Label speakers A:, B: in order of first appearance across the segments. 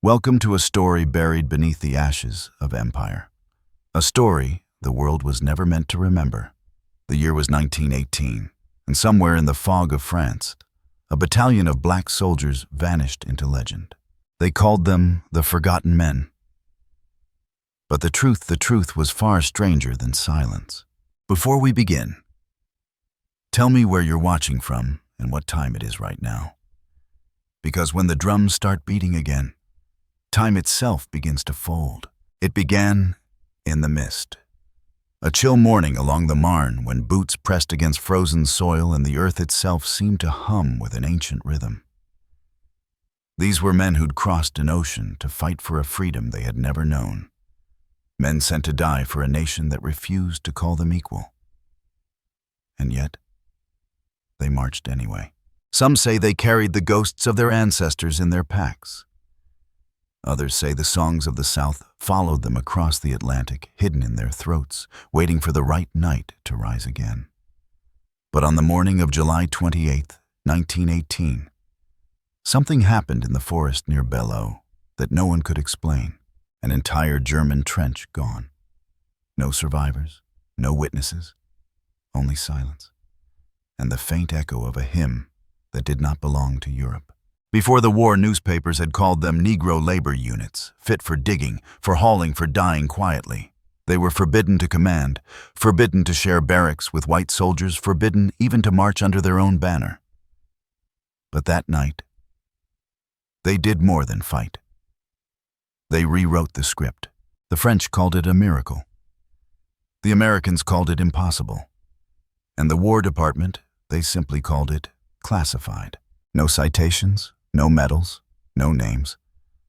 A: Welcome to a story buried beneath the ashes of empire. A story the world was never meant to remember. The year was 1918, and somewhere in the fog of France, a battalion of black soldiers vanished into legend. They called them the Forgotten Men. But the truth was far stranger than silence. Before we begin, tell me where you're watching from and what time it is right now. Because when the drums start beating again, time itself begins to fold. It began in the mist. A chill morning along the Marne when boots pressed against frozen soil and the earth itself seemed to hum with an ancient rhythm. These were men who'd crossed an ocean to fight for a freedom they had never known. Men sent to die for a nation that refused to call them equal. And yet, they marched anyway. Some say they carried the ghosts of their ancestors in their packs. Others say the songs of the South followed them across the Atlantic, hidden in their throats, waiting for the right night to rise again. But on the morning of July 28, 1918, something happened in the forest near Belleau that no one could explain. An entire German trench gone. No survivors, no witnesses, only silence, and the faint echo of a hymn that did not belong to Europe. Before the war, newspapers had called them Negro labor units, fit for digging, for hauling, for dying quietly. They were forbidden to command, forbidden to share barracks with white soldiers, forbidden even to march under their own banner. But that night, they did more than fight. They rewrote the script. The French called it a miracle. The Americans called it impossible. And the War Department, they simply called it classified. No citations, no medals, no names.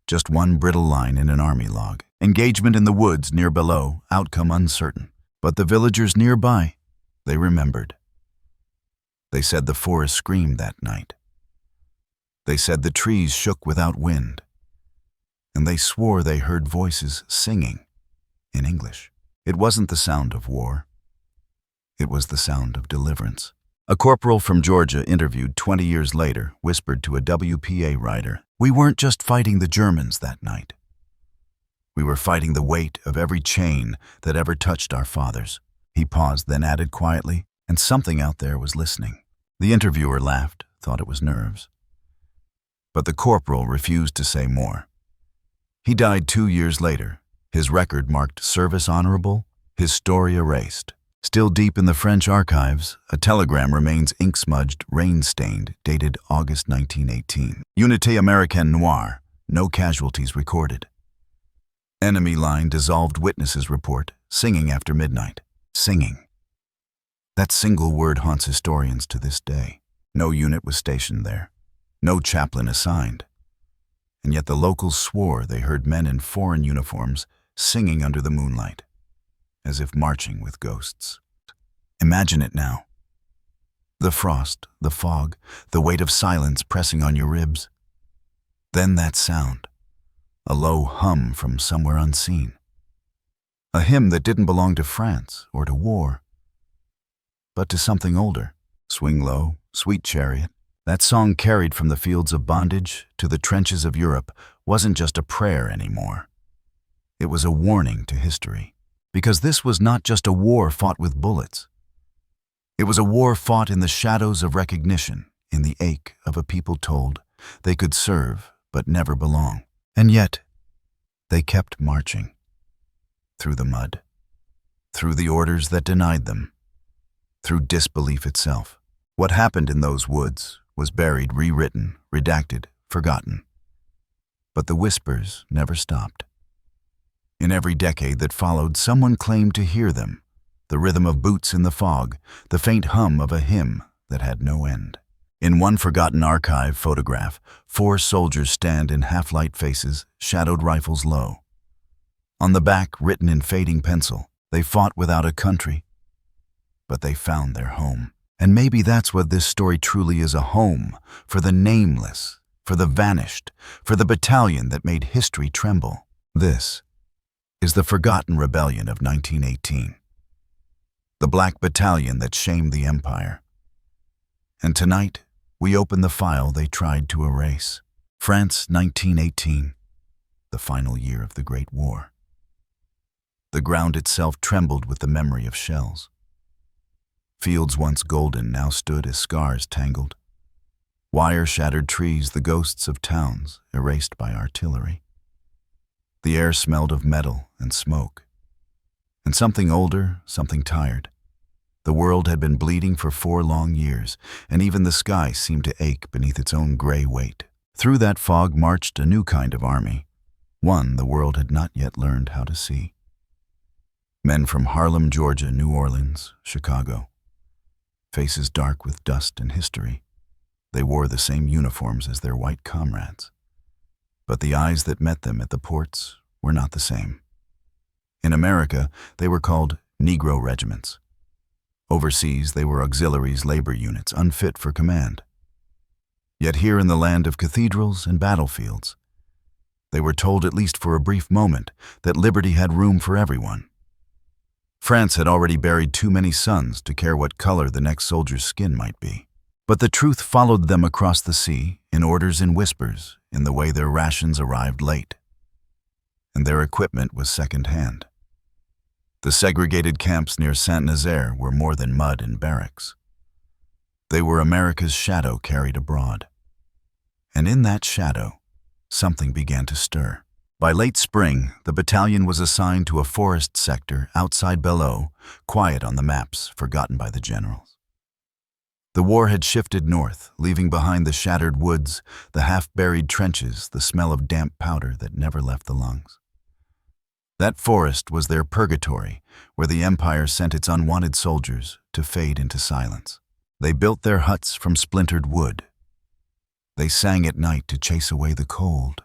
A: Just one brittle line in an army log. Engagement in the woods near Belleau, outcome uncertain. But the villagers nearby, they remembered. They said the forest screamed that night. They said the trees shook without wind. And they swore they heard voices singing in English. It wasn't the sound of war. It was the sound of deliverance. A corporal from Georgia interviewed 20 years later whispered to a WPA writer, "We weren't just fighting the Germans that night. We were fighting the weight of every chain that ever touched our fathers." He paused, then added quietly, "And something out there was listening." The interviewer laughed, thought it was nerves. But the corporal refused to say more. He died 2 years later, his record marked service honorable, his story erased. Still deep in the French archives, a telegram remains ink-smudged, rain-stained, dated August 1918. Unité Américaine Noire, no casualties recorded. Enemy line dissolved witnesses report, singing after midnight. Singing. That single word haunts historians to this day. No unit was stationed there. No chaplain assigned. And yet the locals swore they heard men in foreign uniforms singing under the moonlight, as if marching with ghosts. Imagine it now. The frost, the fog, the weight of silence pressing on your ribs. Then that sound, a low hum from somewhere unseen. A hymn that didn't belong to France or to war, but to something older. Swing Low, Sweet Chariot. That song carried from the fields of bondage to the trenches of Europe wasn't just a prayer anymore. It was a warning to history. Because this was not just a war fought with bullets. It was a war fought in the shadows of recognition, in the ache of a people told they could serve but never belong. And yet, they kept marching. Through the mud. Through the orders that denied them. Through disbelief itself. What happened in those woods was buried, rewritten, redacted, forgotten. But the whispers never stopped. In every decade that followed, someone claimed to hear them, the rhythm of boots in the fog, the faint hum of a hymn that had no end. In one forgotten archive photograph, 4 soldiers stand in half-light faces, shadowed rifles low. On the back, written in fading pencil, they fought without a country, but they found their home. And maybe that's what this story truly is, a home for the nameless, for the vanished, for the battalion that made history tremble. This is the forgotten rebellion of 1918. The Black Battalion that shamed the empire. And tonight, we open the file they tried to erase. France, 1918. the final year of the Great War. The ground itself trembled with the memory of shells. Fields once golden now stood as scars tangled. Wire-shattered trees, the ghosts of towns erased by artillery. The air smelled of metal and smoke. And something older, something tired. The world had been bleeding for 4 long years, and even the sky seemed to ache beneath its own gray weight. Through that fog marched a new kind of army, one the world had not yet learned how to see. Men from Harlem, Georgia, New Orleans, Chicago. Faces dark with dust and history. They wore the same uniforms as their white comrades. But the eyes that met them at the ports were not the same. In America, they were called Negro regiments. Overseas, they were auxiliaries, labor units, unfit for command. Yet here in the land of cathedrals and battlefields, they were told, at least for a brief moment, that liberty had room for everyone. France had already buried too many sons to care what color the next soldier's skin might be. But the truth followed them across the sea, in orders and whispers, in the way their rations arrived late. And their equipment was second-hand. The segregated camps near Saint-Nazaire were more than mud and barracks. They were America's shadow carried abroad. And in that shadow, something began to stir. By late spring, the battalion was assigned to a forest sector outside Belleau, quiet on the maps, forgotten by the generals. The war had shifted north, leaving behind the shattered woods, the half-buried trenches, the smell of damp powder that never left the lungs. That forest was their purgatory, where the Empire sent its unwanted soldiers to fade into silence. They built their huts from splintered wood. They sang at night to chase away the cold.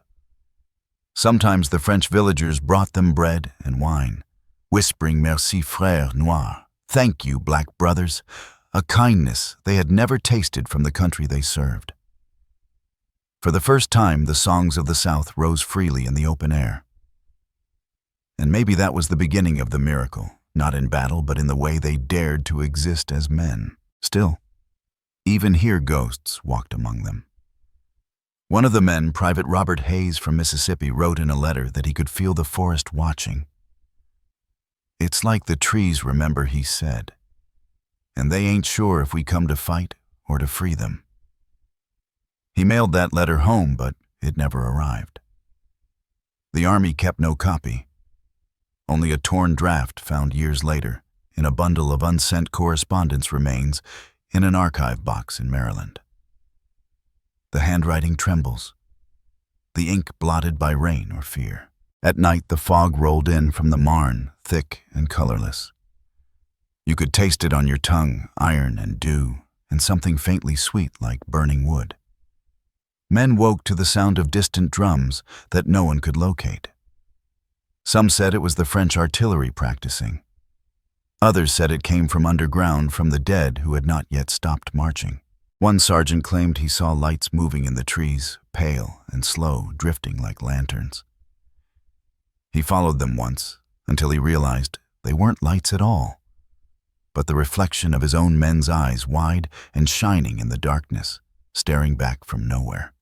A: Sometimes the French villagers brought them bread and wine, whispering "Merci, frères noirs," "Thank you, black brothers," a kindness they had never tasted from the country they served. For the first time, the songs of the South rose freely in the open air. And maybe that was the beginning of the miracle, not in battle, but in the way they dared to exist as men. Still, even here ghosts walked among them. One of the men, Private Robert Hayes from Mississippi, wrote in a letter that he could feel the forest watching. "It's like the trees remember," he said, "and they ain't sure if we come to fight or to free them." He mailed that letter home, but it never arrived. The Army kept no copy. Only a torn draft found years later, in a bundle of unsent correspondence, remains in an archive box in Maryland. The handwriting trembles, the ink blotted by rain or fear. At night, the fog rolled in from the Marne, thick and colorless. You could taste it on your tongue, iron and dew, and something faintly sweet like burning wood. Men woke to the sound of distant drums that no one could locate. Some said it was the French artillery practicing. Others said it came from underground, from the dead who had not yet stopped marching. One sergeant claimed he saw lights moving in the trees, pale and slow, drifting like lanterns. He followed them once, until he realized they weren't lights at all, but the reflection of his own men's eyes, wide and shining in the darkness, staring back from nowhere.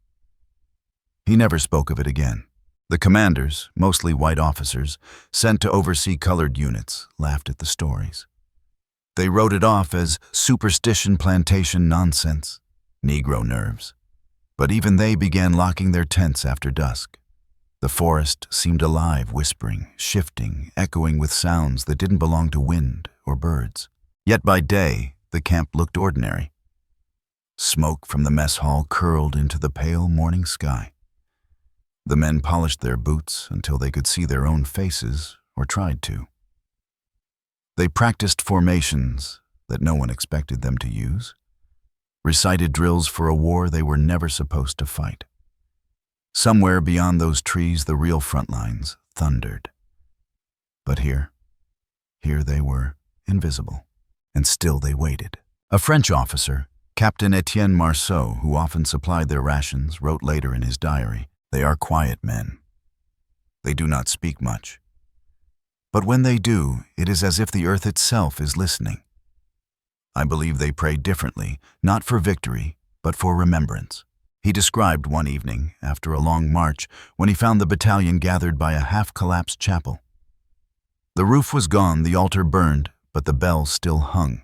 A: He never spoke of it again. The commanders, mostly white officers, sent to oversee colored units, laughed at the stories. They wrote it off as superstition, plantation nonsense, Negro nerves. But even they began locking their tents after dusk. The forest seemed alive, whispering, shifting, echoing with sounds that didn't belong to wind or birds. Yet by day, the camp looked ordinary. Smoke from the mess hall curled into the pale morning sky. The men polished their boots until they could see their own faces, or tried to. They practiced formations that no one expected them to use, recited drills for a war they were never supposed to fight. Somewhere beyond those trees, the real front lines thundered. But here they were, invisible, and still they waited. A French officer, Captain Etienne Marceau, who often supplied their rations, wrote later in his diary, "They are quiet men. They do not speak much. But when they do, it is as if the earth itself is listening. I believe they pray differently, not for victory, but for remembrance." He described one evening, after a long march, when he found the battalion gathered by a half-collapsed chapel. The roof was gone, the altar burned, but the bells still hung.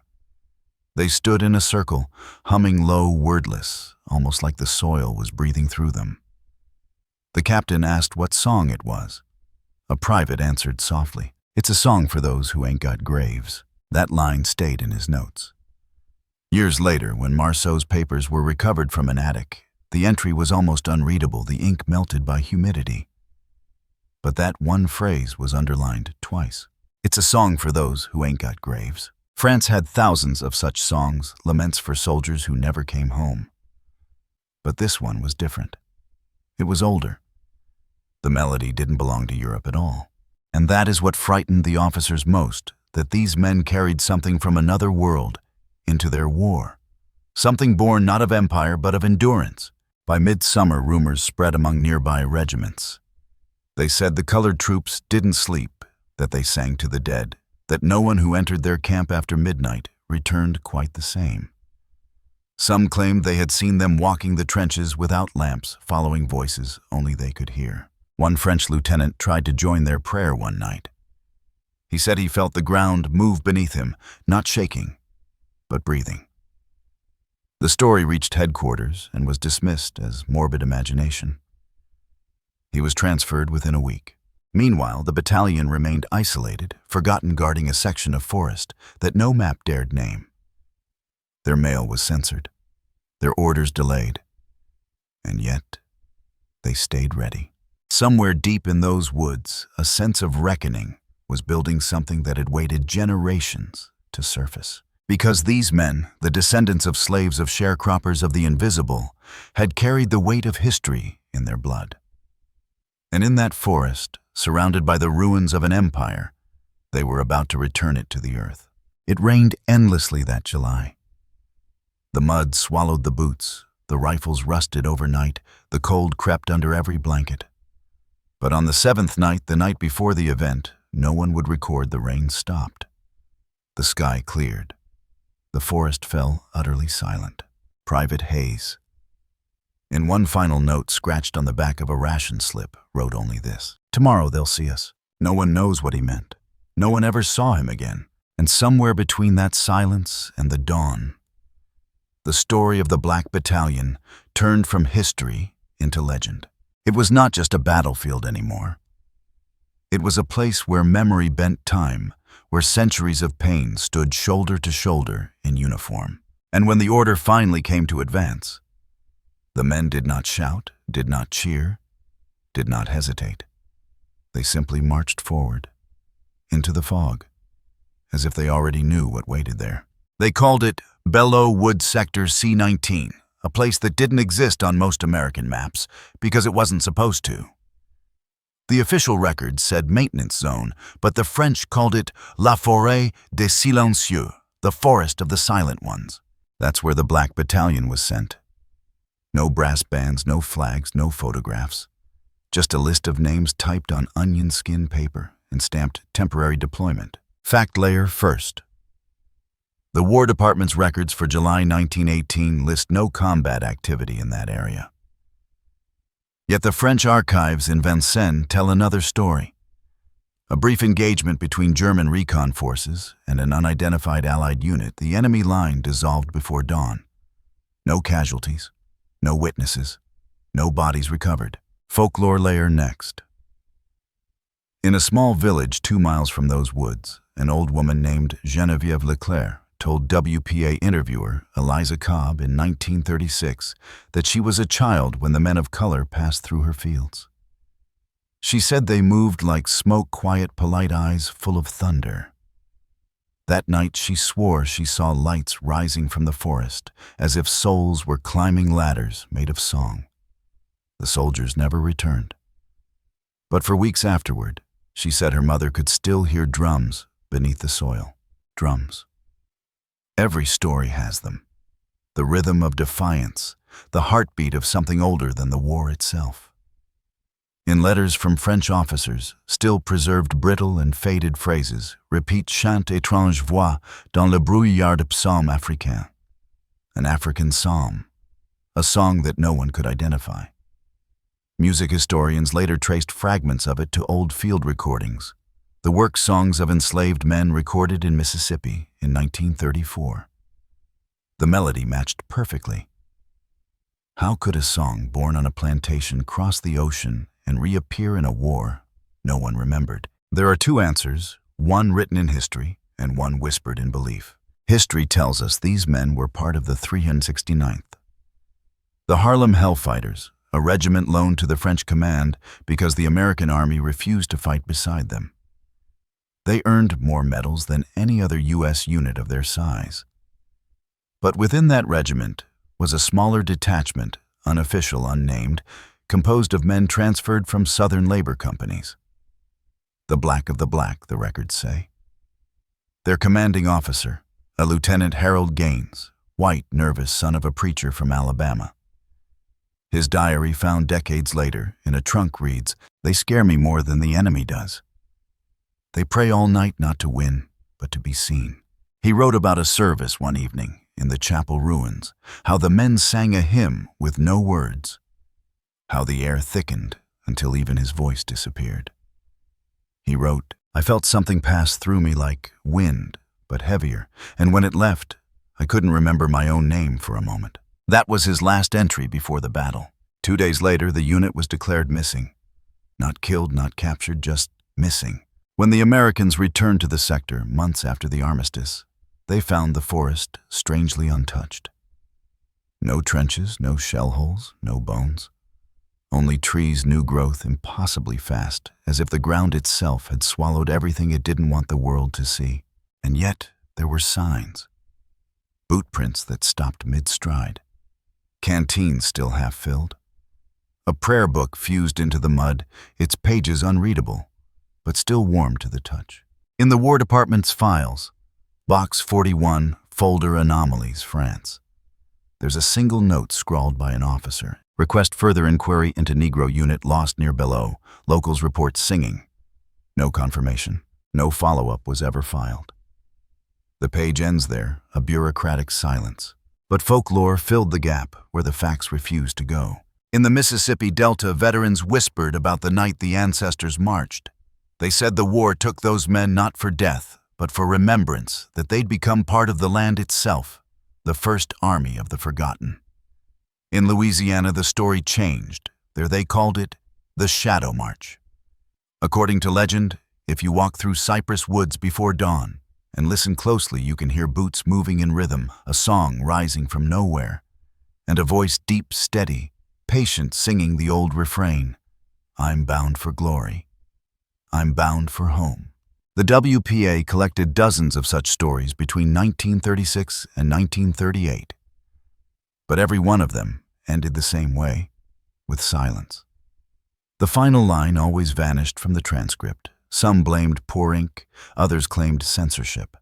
A: They stood in a circle, humming low, wordless, almost like the soil was breathing through them. The captain asked what song it was. A private answered softly, "It's a song for those who ain't got graves." That line stayed in his notes. Years later, when Marceau's papers were recovered from an attic, the entry was almost unreadable, the ink melted by humidity. But that one phrase was underlined twice. It's a song for those who ain't got graves. France had thousands of such songs, laments for soldiers who never came home. But this one was different. It was older. The melody didn't belong to Europe at all. And that is what frightened the officers most, that these men carried something from another world into their war. Something born not of empire but of endurance. By midsummer, rumors spread among nearby regiments. They said the colored troops didn't sleep, that they sang to the dead, that no one who entered their camp after midnight returned quite the same. Some claimed they had seen them walking the trenches without lamps, following voices only they could hear. One French lieutenant tried to join their prayer one night. He said he felt the ground move beneath him, not shaking, but breathing. The story reached headquarters and was dismissed as morbid imagination. He was transferred within a week. Meanwhile, the battalion remained isolated, forgotten, guarding a section of forest that no map dared name. Their mail was censored, their orders delayed, and yet they stayed ready. Somewhere deep in those woods, a sense of reckoning was building something that had waited generations to surface. Because these men, the descendants of slaves of sharecroppers of the invisible, had carried the weight of history in their blood. And in that forest, surrounded by the ruins of an empire, they were about to return it to the earth. It rained endlessly that July. The mud swallowed the boots, the rifles rusted overnight, the cold crept under every blanket. But on the seventh night, the night before the event, no one would record the rain stopped. The sky cleared. The forest fell utterly silent. Private Hayes, in one final note scratched on the back of a ration slip, wrote only this: "Tomorrow they'll see us." No one knows what he meant. No one ever saw him again. And somewhere between that silence and the dawn, the story of the Black Battalion turned from history into legend. It was not just a battlefield anymore. It was a place where memory bent time, where centuries of pain stood shoulder to shoulder in uniform. And when the order finally came to advance, the men did not shout, did not cheer, did not hesitate. They simply marched forward, into the fog, as if they already knew what waited there. They called it Belleau Wood Sector C-19, a place that didn't exist on most American maps because it wasn't supposed to. The official records said maintenance zone, but the French called it La Forêt des Silencieux, the forest of the silent ones. That's where the Black Battalion was sent. No brass bands, no flags, no photographs. Just a list of names typed on onion skin paper and stamped temporary deployment. Fact layer first. The War Department's records for July 1918 list no combat activity in that area. Yet the French archives in Vincennes tell another story. A brief engagement between German recon forces and an unidentified Allied unit, the enemy line dissolved before dawn. No casualties, no witnesses, no bodies recovered. Folklore layer next. In a small village 2 miles from those woods, an old woman named Geneviève Leclerc told WPA interviewer Eliza Cobb in 1936 that she was a child when the men of color passed through her fields. She said they moved like smoke, quiet, polite eyes full of thunder. That night she swore she saw lights rising from the forest, as if souls were climbing ladders made of song. The soldiers never returned. But for weeks afterward, she said her mother could still hear drums beneath the soil. Drums. Every story has them. The rhythm of defiance, the heartbeat of something older than the war itself. In letters from French officers, still preserved brittle and faded phrases repeat chante étrange voix dans le brouillard de psaume africain. An African psalm, a song that no one could identify. Music historians later traced fragments of it to old field recordings, the work songs of enslaved men recorded in Mississippi in 1934. The melody matched perfectly. How could a song born on a plantation cross the ocean and reappear in a war no one remembered? There are two answers, one written in history and one whispered in belief. History tells us these men were part of the 369th. The Harlem Hellfighters, a regiment loaned to the French command because the American army refused to fight beside them. They earned more medals than any other U.S. unit of their size. But within that regiment was a smaller detachment, unofficial, unnamed, composed of men transferred from Southern labor companies. The black of the black, the records say. Their commanding officer, a Lieutenant Harold Gaines, white, nervous son of a preacher from Alabama. His diary, found decades later in a trunk, reads, "They scare me more than the enemy does. They pray all night not to win, but to be seen." He wrote about a service one evening in the chapel ruins, how the men sang a hymn with no words, how the air thickened until even his voice disappeared. He wrote, "I felt something pass through me like wind, but heavier, and when it left, I couldn't remember my own name for a moment." That was his last entry before the battle. 2 days later, the unit was declared missing. Not killed, not captured, just missing. When the Americans returned to the sector months after the armistice, they found the forest strangely untouched. No trenches, no shell holes, no bones. Only trees, new growth, impossibly fast, as if the ground itself had swallowed everything it didn't want the world to see. And yet, there were signs. Boot prints that stopped mid-stride. Canteens still half-filled. A prayer book fused into the mud, its pages unreadable, but still warm to the touch. In the War Department's files, Box 41, Folder Anomalies, France. There's a single note scrawled by an officer. Request further inquiry into Negro unit lost near Belleau. Locals report singing. No confirmation. No follow-up was ever filed. The page ends there, a bureaucratic silence. But folklore filled the gap where the facts refused to go. In the Mississippi Delta, veterans whispered about the night the ancestors marched. They said the war took those men not for death, but for remembrance that they'd become part of the land itself, the first army of the forgotten. In Louisiana, the story changed. There they called it the Shadow March. According to legend, if you walk through cypress woods before dawn and listen closely, you can hear boots moving in rhythm, a song rising from nowhere, and a voice deep, steady, patient, singing the old refrain, "I'm bound for glory. I'm bound for home." The WPA collected dozens of such stories between 1936 and 1938. But every one of them ended the same way, with silence. The final line always vanished from the transcript. Some blamed poor ink, others claimed censorship.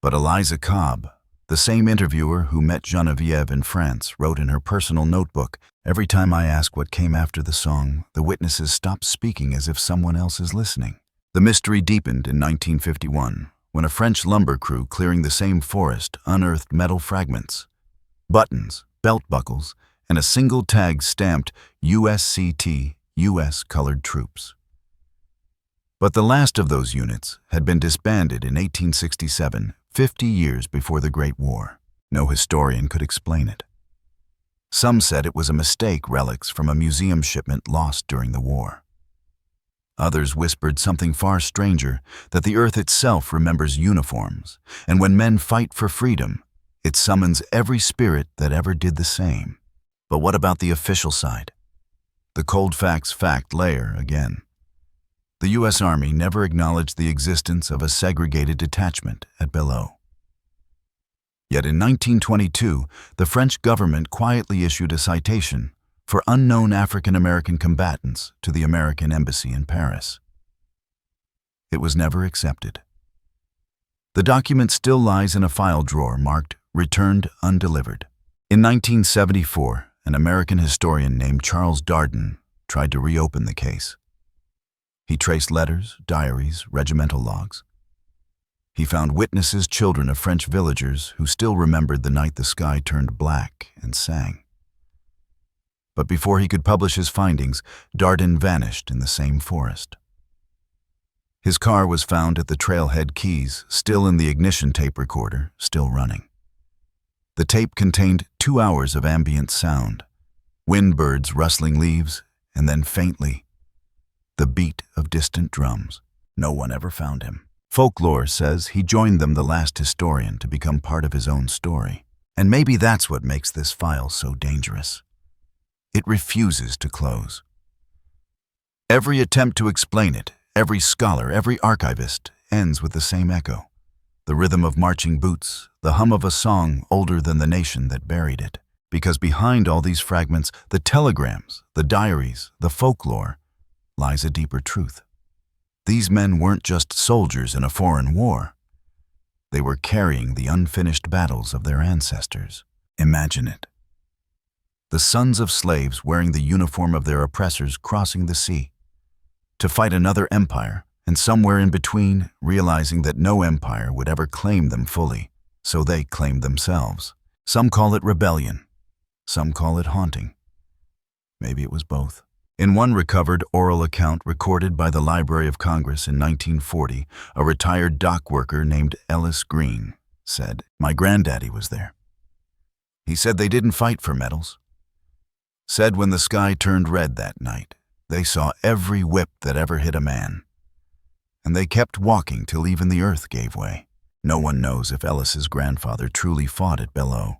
A: But Eliza Cobb, the same interviewer who met Geneviève in France, wrote in her personal notebook, "Every time I ask what came after the song, the witnesses stop speaking as if someone else is listening." The mystery deepened in 1951, when a French lumber crew clearing the same forest unearthed metal fragments, buttons, belt buckles, and a single tag stamped USCT, U.S. Colored Troops. But the last of those units had been disbanded in 1867, 50 years before the Great War. No historian could explain it. Some said it was a mistake, relics from a museum shipment lost during the war. Others whispered something far stranger, that the earth itself remembers uniforms, and when men fight for freedom, it summons every spirit that ever did the same. But what about the official side? The cold facts fact layer again. The U.S. Army never acknowledged the existence of a segregated detachment at Belleau. Yet in 1922, the French government quietly issued a citation for unknown African-American combatants to the American Embassy in Paris. It was never accepted. The document still lies in a file drawer marked "Returned Undelivered." In 1974, an American historian named Charles Darden tried to reopen the case. He traced letters, diaries, regimental logs. He found witnesses, children of French villagers who still remembered the night the sky turned black and sang. But before he could publish his findings, Darden vanished in the same forest. His car was found at the trailhead keys, still in the ignition tape recorder, still running. The tape contained 2 hours of ambient sound, wind birds rustling leaves, and then faintly, the beat of distant drums. No one ever found him. Folklore says he joined them, the last historian, to become part of his own story. And maybe that's what makes this file so dangerous. It refuses to close. Every attempt to explain it, every scholar, every archivist, ends with the same echo. The rhythm of marching boots, the hum of a song older than the nation that buried it. Because behind all these fragments, the telegrams, the diaries, the folklore, lies a deeper truth. These men weren't just soldiers in a foreign war. They were carrying the unfinished battles of their ancestors. Imagine it. The sons of slaves wearing the uniform of their oppressors crossing the sea to fight another empire, and somewhere in between, realizing that no empire would ever claim them fully, so they claimed themselves. Some call it rebellion. Some call it haunting. Maybe it was both. In one recovered oral account recorded by the Library of Congress in 1940, a retired dock worker named Ellis Green said, "My granddaddy was there. He said they didn't fight for medals. Said when the sky turned red that night, they saw every whip that ever hit a man. And they kept walking till even the earth gave way." No one knows if Ellis's grandfather truly fought at Belleau.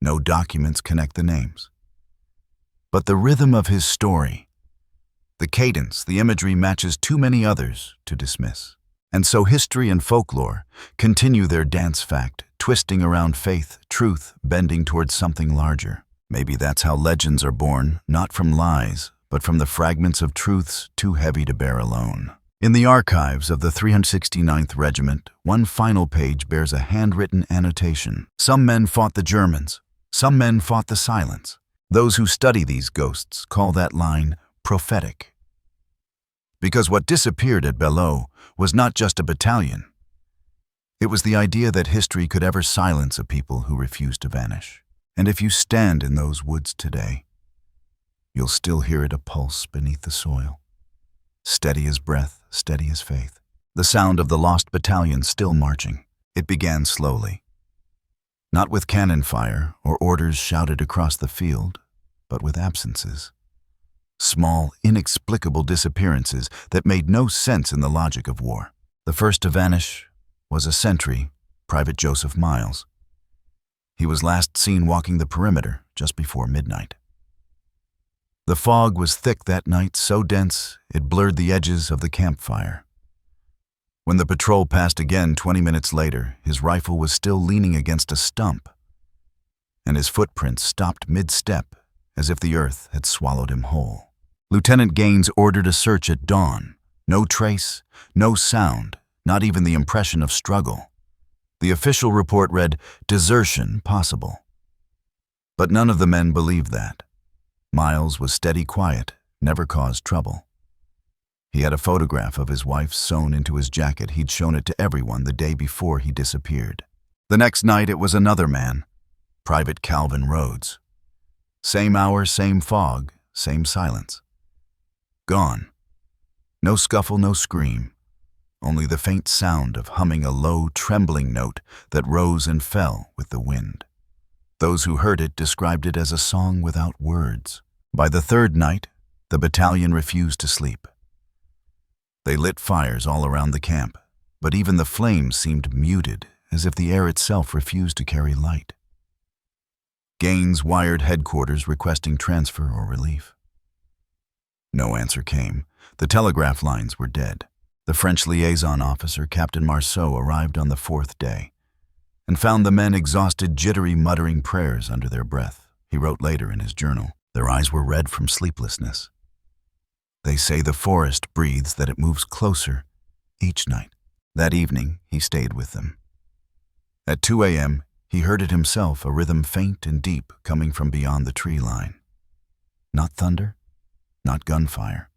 A: No documents connect the names. But the rhythm of his story, the cadence, the imagery matches too many others to dismiss. And so history and folklore continue their dance fact, twisting around faith, truth, bending towards something larger. Maybe that's how legends are born, not from lies, but from the fragments of truths too heavy to bear alone. In the archives of the 369th Regiment, one final page bears a handwritten annotation. Some men fought the Germans. Some men fought the silence. Those who study these ghosts call that line prophetic. Because what disappeared at Belleau was not just a battalion. It was the idea that history could ever silence a people who refused to vanish. And if you stand in those woods today, you'll still hear it a pulse beneath the soil. Steady as breath, steady as faith. The sound of the lost battalion still marching. It began slowly. Not with cannon fire or orders shouted across the field, but with absences. Small, inexplicable disappearances that made no sense in the logic of war. The first to vanish was a sentry, Private Joseph Miles. He was last seen walking the perimeter just before midnight. The fog was thick that night, so dense it blurred the edges of the campfire. When the patrol passed again 20 minutes later, his rifle was still leaning against a stump, and his footprints stopped mid-step as if the earth had swallowed him whole. Lieutenant Gaines ordered a search at dawn. No trace, no sound, not even the impression of struggle. The official report read, "Desertion possible." But none of the men believed that. Miles was steady quiet, never caused trouble. He had a photograph of his wife sewn into his jacket. He'd shown it to everyone the day before he disappeared. The next night it was another man, Private Calvin Rhodes. Same hour, same fog, same silence. Gone. No scuffle, no scream. Only the faint sound of humming a low, trembling note that rose and fell with the wind. Those who heard it described it as a song without words. By the third night, the battalion refused to sleep. They lit fires all around the camp, but even the flames seemed muted, as if the air itself refused to carry light. Gaines wired headquarters requesting transfer or relief. No answer came. The telegraph lines were dead. The French liaison officer, Captain Marceau, arrived on the fourth day and found the men exhausted, jittery, muttering prayers under their breath. He wrote later in his journal, "Their eyes were red from sleeplessness. They say the forest breathes that it moves closer each night." That evening, he stayed with them. At 2 a.m., he heard it himself, a rhythm faint and deep coming from beyond the tree line. Not thunder, not gunfire.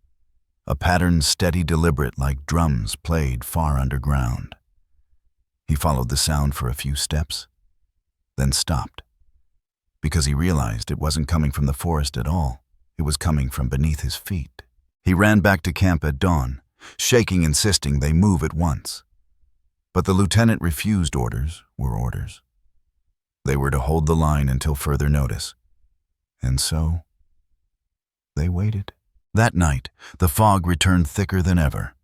A: A pattern steady, deliberate, like drums played far underground. He followed the sound for a few steps, then stopped. because he realized it wasn't coming from the forest at all. It was coming from beneath his feet. He ran back to camp at dawn, shaking, insisting they move at once. But the lieutenant refused. Orders were orders. They were to hold the line until further notice. And so, they waited. That night, the fog returned thicker than ever,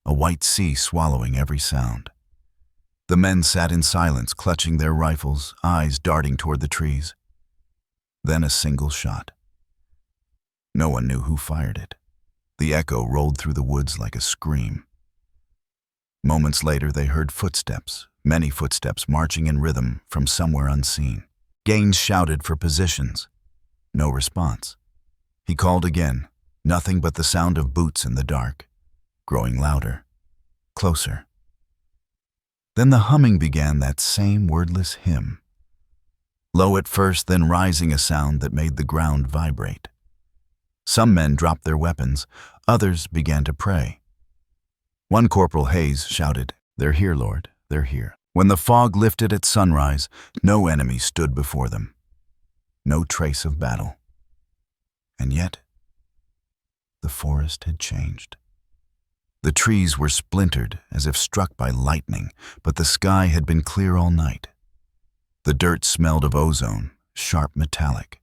A: a white sea swallowing every sound. The men sat in silence, clutching their rifles, eyes darting toward the trees. Then a single shot. No one knew who fired it. The echo rolled through the woods like a scream. Moments later, they heard footsteps, many footsteps marching in rhythm from somewhere unseen. Gaines shouted for positions. No response. He called again, nothing but the sound of boots in the dark, growing louder, closer. Then the humming began, that same wordless hymn. Low at first, then rising, a sound that made the ground vibrate. Some men dropped their weapons, others began to pray. One Corporal Hayes shouted, "They're here, Lord, they're here." When the fog lifted at sunrise, no enemy stood before them. No trace of battle. And yet, the forest had changed. The trees were splintered as if struck by lightning, but the sky had been clear all night. The dirt smelled of ozone, sharp metallic.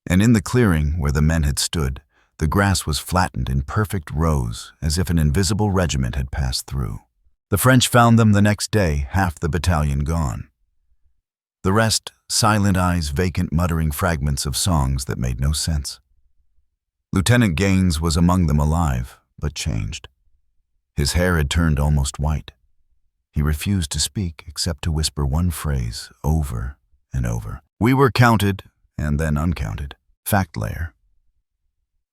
A: And in the clearing where the men had stood, the grass was flattened in perfect rows, as if an invisible regiment had passed through. The French found them the next day, half the battalion gone. The rest, silent eyes, vacant, muttering fragments of songs that made no sense. Lieutenant Gaines was among them, alive, but changed. His hair had turned almost white. He refused to speak except to whisper one phrase over and over. "We were counted, and then uncounted." Fact layer.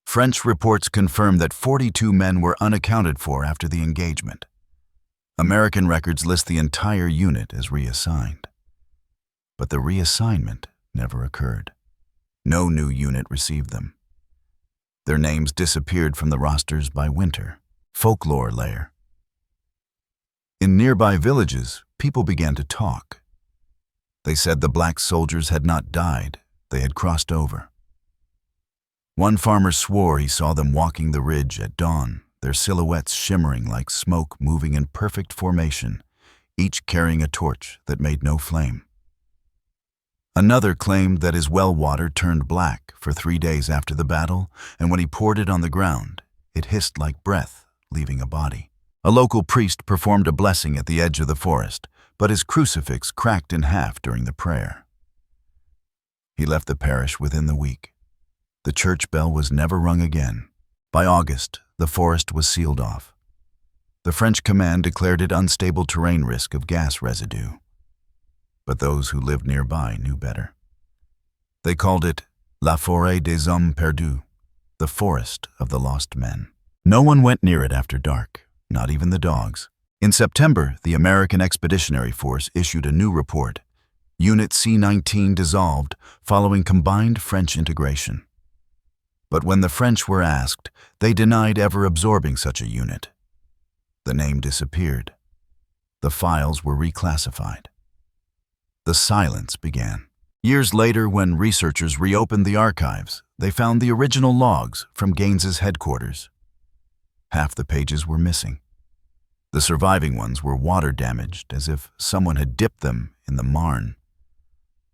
A: French reports confirmed that 42 men were unaccounted for after the engagement. American records list the entire unit as reassigned. But the reassignment never occurred. No new unit received them. Their names disappeared from the rosters by winter. Folklore layer. In nearby villages, people began to talk. They said the black soldiers had not died, they had crossed over. One farmer swore he saw them walking the ridge at dawn, their silhouettes shimmering like smoke moving in perfect formation, each carrying a torch that made no flame. Another claimed that his well water turned black for 3 days after the battle, and when he poured it on the ground, it hissed like breath, leaving a body. A local priest performed a blessing at the edge of the forest, but his crucifix cracked in half during the prayer. He left the parish within the week. The church bell was never rung again. By August, the forest was sealed off. The French command declared it unstable terrain, risk of gas residue. But those who lived nearby knew better. They called it La Forêt des Hommes Perdus, the forest of the lost men. No one went near it after dark, not even the dogs. In September, the American Expeditionary Force issued a new report. Unit C-19 dissolved following combined French integration. But when the French were asked, they denied ever absorbing such a unit. The name disappeared. The files were reclassified. The silence began. Years later, when researchers reopened the archives, they found the original logs from Gaines's headquarters. Half the pages were missing. The surviving ones were water-damaged, as if someone had dipped them in the Marne.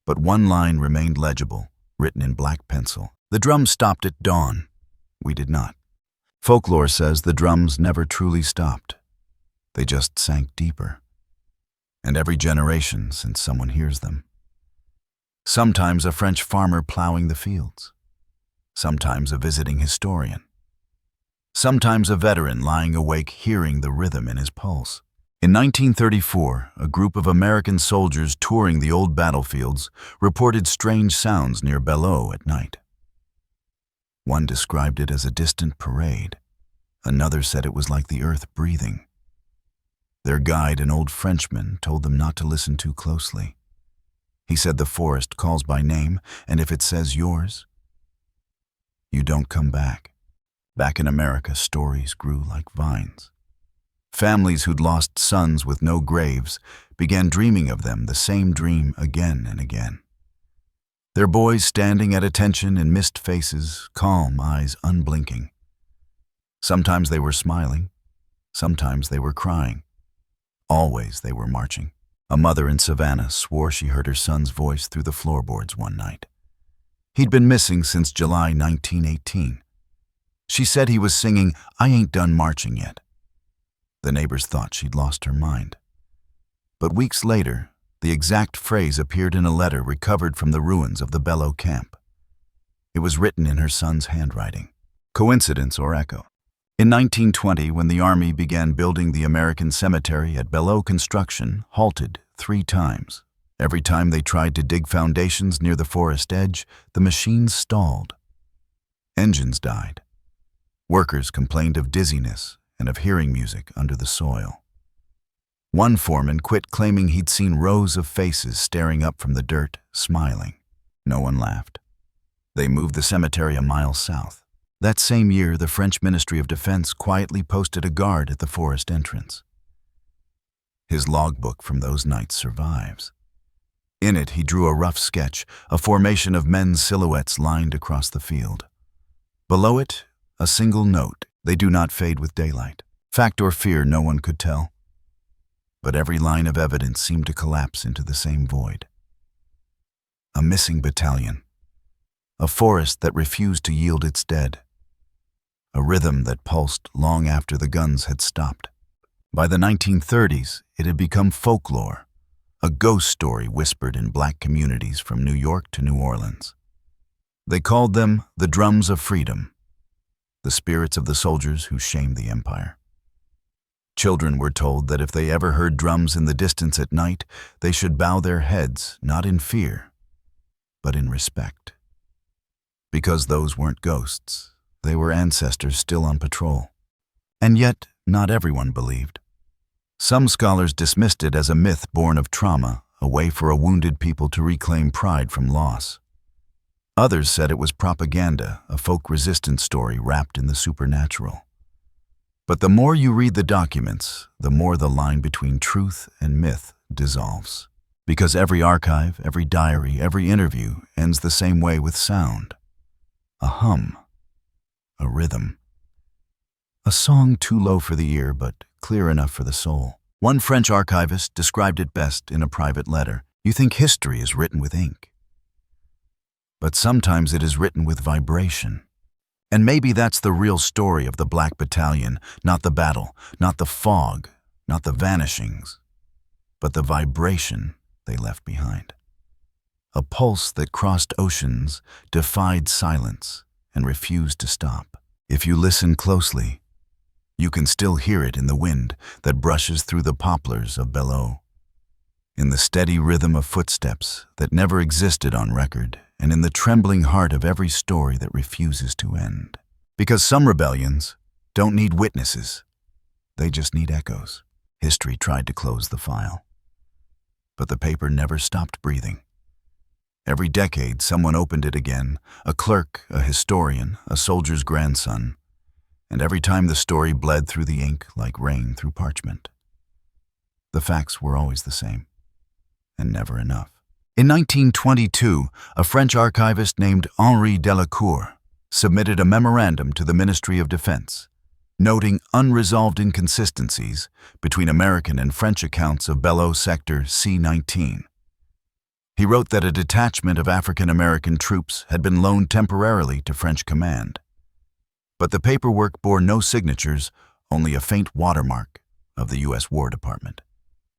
A: But one line remained legible, written in black pencil. "The drums stopped at dawn. We did not." Folklore says the drums never truly stopped. They just sank deeper. And every generation since someone hears them. Sometimes a French farmer plowing the fields. Sometimes a visiting historian. Sometimes a veteran lying awake hearing the rhythm in his pulse. In 1934, a group of American soldiers touring the old battlefields reported strange sounds near Belleau at night. One described it as a distant parade. Another said it was like the earth breathing. Their guide, an old Frenchman, told them not to listen too closely. He said the forest calls by name, and if it says yours, you don't come back. Back in America, stories grew like vines. Families who'd lost sons with no graves began dreaming of them, the same dream again and again. their boys standing at attention in missed faces, calm eyes unblinking. Sometimes they were smiling, sometimes they were crying. Always they were marching. A mother in Savannah swore she heard her son's voice through the floorboards one night. He'd been missing since July 1918. She said he was singing, "I Ain't Done Marching Yet." The neighbors thought she'd lost her mind. But weeks later, the exact phrase appeared in a letter recovered from the ruins of the Belleau camp. It was written in her son's handwriting. Coincidence or echo? In 1920, when the Army began building the American cemetery at Belleau, construction halted 3 times. Every time they tried to dig foundations near the forest edge, the machines stalled. Engines died. Workers complained of dizziness and of hearing music under the soil. One foreman quit, claiming he'd seen rows of faces staring up from the dirt, smiling. No one laughed. They moved the cemetery a mile south. That same year, the French Ministry of Defense quietly posted a guard at the forest entrance. His logbook from those nights survives. In it, he drew a rough sketch, a formation of men's silhouettes lined across the field. Below it, a single note: "They do not fade with daylight." Fact or fear, no one could tell. But every line of evidence seemed to collapse into the same void. A missing battalion. A forest that refused to yield its dead. A rhythm that pulsed long after the guns had stopped. By the 1930s, it had become folklore, a ghost story whispered in black communities from New York to New Orleans. They called them the drums of freedom, the spirits of the soldiers who shamed the empire. Children were told that if they ever heard drums in the distance at night, they should bow their heads, not in fear, but in respect. Because those weren't ghosts, they were ancestors still on patrol. And yet, not everyone believed. Some scholars dismissed it as a myth born of trauma, a way for a wounded people to reclaim pride from loss. Others said it was propaganda, a folk resistance story wrapped in the supernatural. But the more you read the documents, the more the line between truth and myth dissolves. Because every archive, every diary, every interview ends the same way, with sound. A hum. A rhythm. A song too low for the ear, but clear enough for the soul. One French archivist described it best in a private letter: "You think history is written with ink. But sometimes it is written with vibration." And maybe that's the real story of the Black Battalion, not the battle, not the fog, not the vanishings, but the vibration they left behind. A pulse that crossed oceans, defied silence, and refused to stop. If you listen closely, you can still hear it in the wind that brushes through the poplars of Belleau, in the steady rhythm of footsteps that never existed on record, and in the trembling heart of every story that refuses to end. Because some rebellions don't need witnesses, they just need echoes. History tried to close the file, but the paper never stopped breathing. Every decade, someone opened it again, a clerk, a historian, a soldier's grandson, and every time the story bled through the ink like rain through parchment. The facts were always the same, and never enough. In 1922, a French archivist named Henri Delacour submitted a memorandum to the Ministry of Defense, noting unresolved inconsistencies between American and French accounts of Belleau Sector C-19. He wrote that a detachment of African-American troops had been loaned temporarily to French command. But the paperwork bore no signatures, only a faint watermark of the U.S. War Department.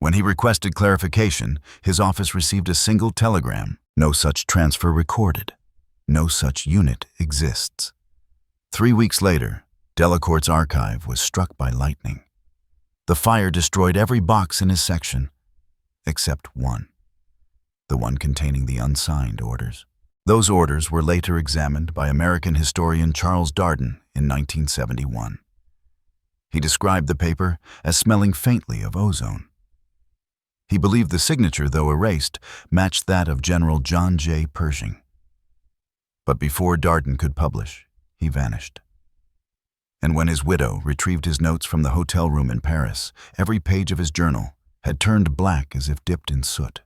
A: When he requested clarification, his office received a single telegram: "No such transfer recorded. No such unit exists." 3 weeks later, Delacour's archive was struck by lightning. The fire destroyed every box in his section, except one, the one containing the unsigned orders. Those orders were later examined by American historian Charles Darden in 1971. He described the paper as smelling faintly of ozone. He believed the signature, though erased, matched that of General John J. Pershing. But before Darden could publish, he vanished. And when his widow retrieved his notes from the hotel room in Paris, every page of his journal had turned black as if dipped in soot.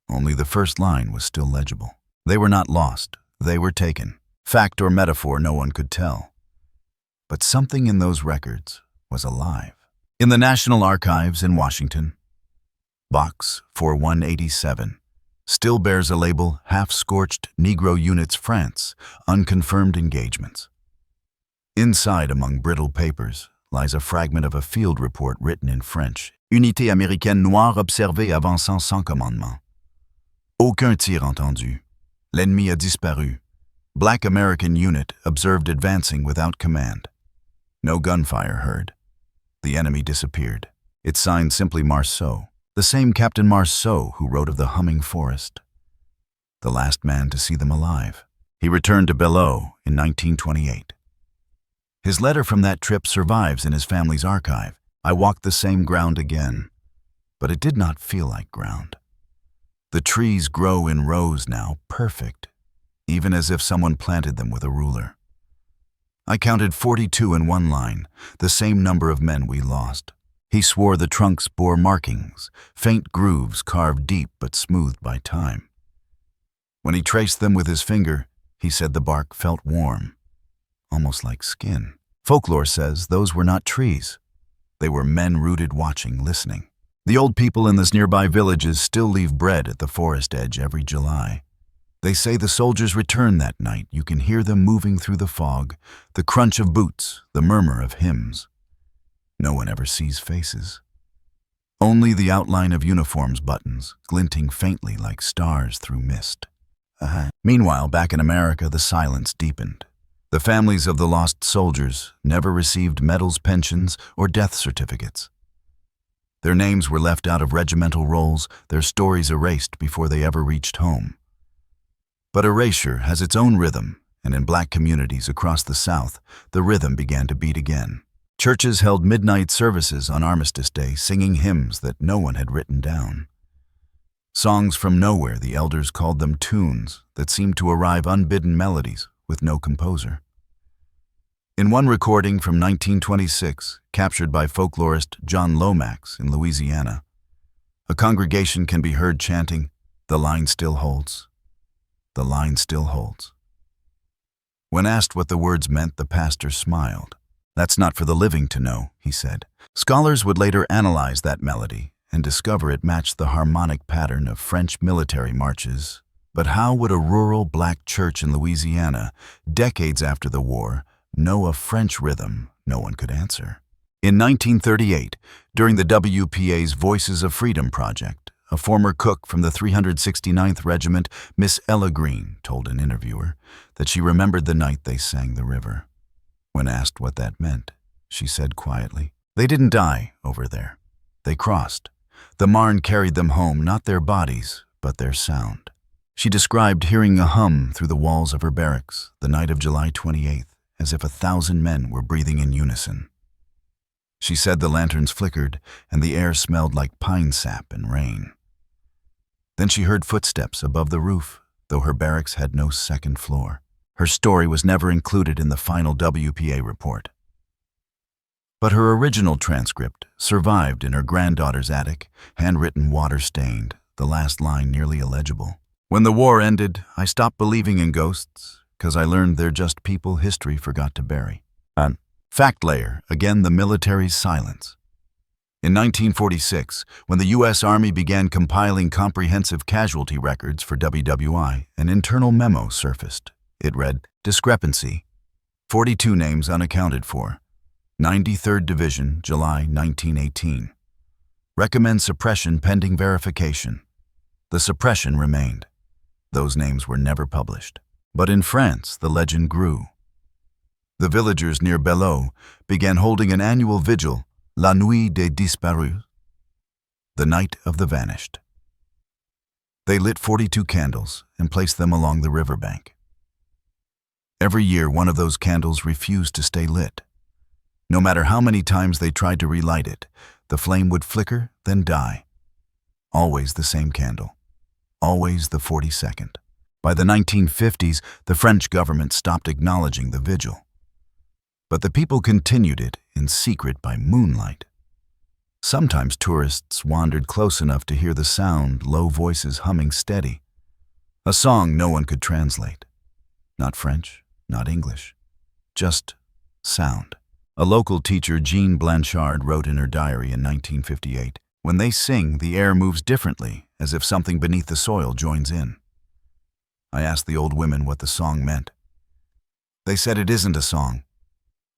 A: Only the first line was still legible. They were not lost, they were taken. Fact or metaphor, no one could tell. But something in those records was alive. In the National Archives in Washington, Box 4187 still bears a label, Half-Scorched Negro Units France, Unconfirmed Engagements. Inside, among brittle papers, lies a fragment of a field report written in French. Unité américaine noire observée avançant sans commandement. Aucun tir entendu. L'ennemi a disparu. Black American unit observed advancing without command. No gunfire heard. The enemy disappeared. It's signed simply Marceau, the same Captain Marceau who wrote of the humming forest. The last man to see them alive. He returned to Belleau in 1928. His letter from that trip survives in his family's archive. I walked the same ground again, but it did not feel like ground. The trees grow in rows now, perfect, even as if someone planted them with a ruler. I counted 42 in one line, the same number of men we lost. He swore the trunks bore markings, faint grooves carved deep but smoothed by time. When he traced them with his finger, he said the bark felt warm, almost like skin. Folklore says those were not trees. They were men rooted watching, listening. The old people in the nearby villages still leave bread at the forest edge every July. They say the soldiers return that night. You can hear them moving through the fog, the crunch of boots, the murmur of hymns. No one ever sees faces. Only the outline of uniforms buttons, glinting faintly like stars through mist. Meanwhile, back in America, the silence deepened. The families of the lost soldiers never received medals, pensions, or death certificates. Their names were left out of regimental rolls, their stories erased before they ever reached home. But erasure has its own rhythm, and in black communities across the South, the rhythm began to beat again. Churches held midnight services on Armistice Day, singing hymns that no one had written down. Songs from nowhere, the elders called them tunes that seemed to arrive unbidden melodies with no composer. In one recording from 1926, captured by folklorist John Lomax in Louisiana, a congregation can be heard chanting, "The line still holds. The line still holds." When asked what the words meant, the pastor smiled. "That's not for the living to know," he said. Scholars would later analyze that melody and discover it matched the harmonic pattern of French military marches. But how would a rural black church in Louisiana, decades after the war, know a French rhythm? No one could answer. In 1938, during the WPA's Voices of Freedom project, a former cook from the 369th Regiment, Miss Ella Green, told an interviewer that she remembered the night they sang the river. When asked what that meant, she said quietly, "They didn't die over there. They crossed. The Marne carried them home, not their bodies, but their sound." She described hearing a hum through the walls of her barracks the night of July 28th, as if 1,000 men were breathing in unison. She said the lanterns flickered and the air smelled like pine sap and rain. Then she heard footsteps above the roof, though her barracks had no second floor. Her story was never included in the final WPA report. But her original transcript survived in her granddaughter's attic, handwritten, water-stained, the last line nearly illegible. "When the war ended, I stopped believing in ghosts, 'cause I learned they're just people history forgot to bury." Fact layer, again the military's silence. In 1946, when the U.S. Army began compiling comprehensive casualty records for WWI, an internal memo surfaced. It read, "Discrepancy. 42 names unaccounted for. 93rd Division, July 1918. Recommend suppression pending verification." The suppression remained. Those names were never published. But in France, the legend grew. The villagers near Belleau began holding an annual vigil, La Nuit des Disparus, the night of the vanished. They lit 42 candles and placed them along the riverbank. Every year, one of those candles refused to stay lit. No matter how many times they tried to relight it, the flame would flicker, then die. Always the same candle. Always the 42nd. By the 1950s, the French government stopped acknowledging the vigil. But the people continued it in secret by moonlight. Sometimes tourists wandered close enough to hear the sound, low voices humming steady. A song no one could translate. Not French, not English. Just sound. A local teacher, Jean Blanchard, wrote in her diary in 1958, "When they sing, the air moves differently, as if something beneath the soil joins in." I asked the old women what the song meant. They said it isn't a song.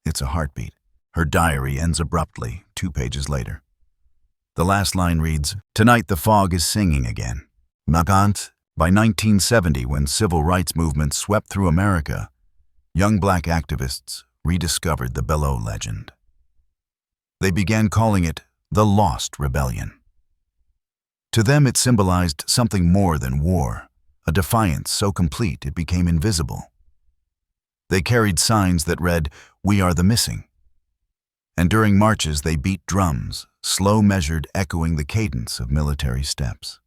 A: It's a heartbeat. Her diary ends abruptly, 2 pages later. The last line reads, "Tonight the fog is singing again." Magant. By 1970, when civil rights movements swept through America, young black activists rediscovered the Belleau legend. They began calling it the Lost Rebellion. To them, it symbolized something more than war, a defiance so complete it became invisible. They carried signs that read, "We are the missing." And during marches, they beat drums, slow measured, echoing the cadence of military steps.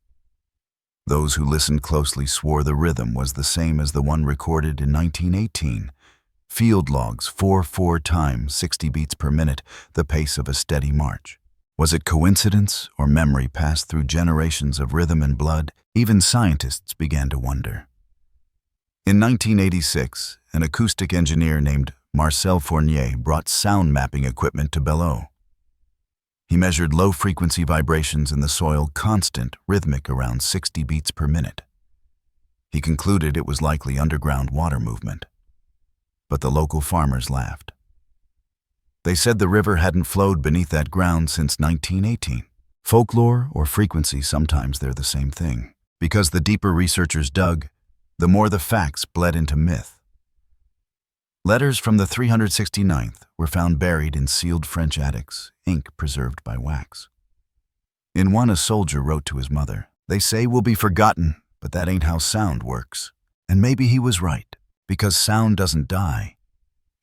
A: Those who listened closely swore the rhythm was the same as the one recorded in 1918. Field logs, 4/4 times, 60 beats per minute, the pace of a steady march. Was it coincidence or memory passed through generations of rhythm and blood? Even scientists began to wonder. In 1986, an acoustic engineer named Marcel Fournier brought sound mapping equipment to Belleau. He measured low-frequency vibrations in the soil, constant, rhythmic, around 60 beats per minute. He concluded it was likely underground water movement. But the local farmers laughed. They said the river hadn't flowed beneath that ground since 1918. Folklore or frequency, sometimes they're the same thing. Because the deeper researchers dug, the more the facts bled into myth. Letters from the 369th were found buried in sealed French attics, ink preserved by wax. In one, a soldier wrote to his mother, "They say we'll be forgotten, but that ain't how sound works." And maybe he was right, because sound doesn't die,